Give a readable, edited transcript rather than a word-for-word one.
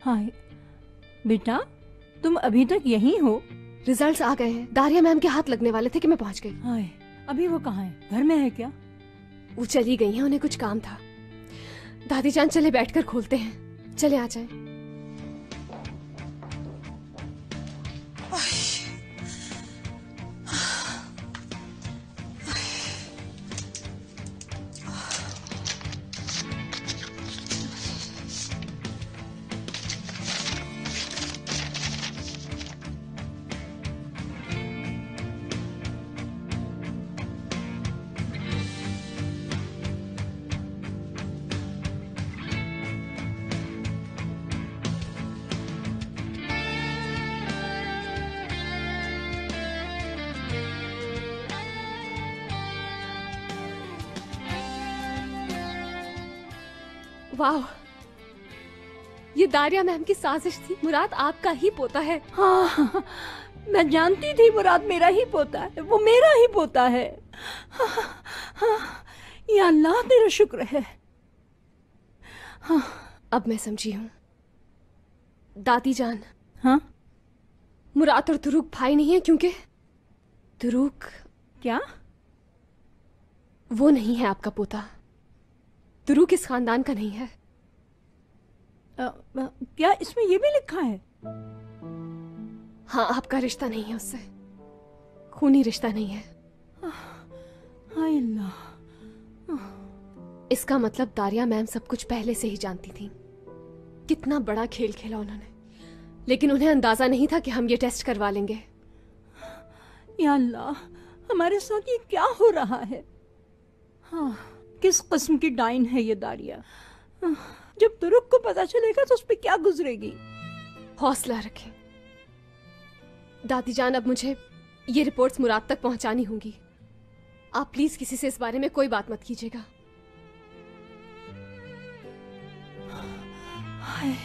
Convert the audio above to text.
हाय बेटा, तुम अभी तक यहीं हो? रिजल्ट्स आ गए हैं। दारिया मैम के हाथ लगने वाले थे कि मैं पहुंच गई। हाय, अभी वो कहाँ है? घर में है क्या? वो चली गई हैं, उन्हें कुछ काम था। दादी जान चले बैठकर खोलते हैं। चले आ जाएं। वाह, ये दारिया मैम की साजिश थी। मुराद आपका ही पोता है। हाँ, मैं जानती थी मुराद मेरा ही पोता है, वो मेरा ही पोता है। हाँ, या अल्लाह तेरा शुक्र है। हाँ, अब मैं समझी हूँ। दादी जान, हाँ, मुराद और तुरुक भाई नहीं है, क्योंकि तुरुक क्या? वो नहीं है आपका पोता। तुरुक इस खानदान का नहीं है। क्या इसमें ये भी लिखा है? हाँ, आपका रिश्ता नहीं है उससे। खूनी रिश्ता नहीं है। हाय अल्लाह। इसका मतलब दारिया मैम सब कुछ पहले से ही जानती थी। कितना बड़ा खेल खेला उन्होंने, लेकिन उन्हें अंदाजा नहीं था कि हम ये टेस्ट करवा लेंगे। या अल्लाह, हमारे साथ ये क्या हो रहा है? हाँ, किस किस्म की डाइन है ये दारिया? जब तुरुक को पता चलेगा तो उस पे क्या गुजरेगी? हौसला रखें दादी जान। अब मुझे ये रिपोर्ट्स मुराद तक पहुंचानी होंगी। आप प्लीज किसी से इस बारे में कोई बात मत कीजिएगा। हाय।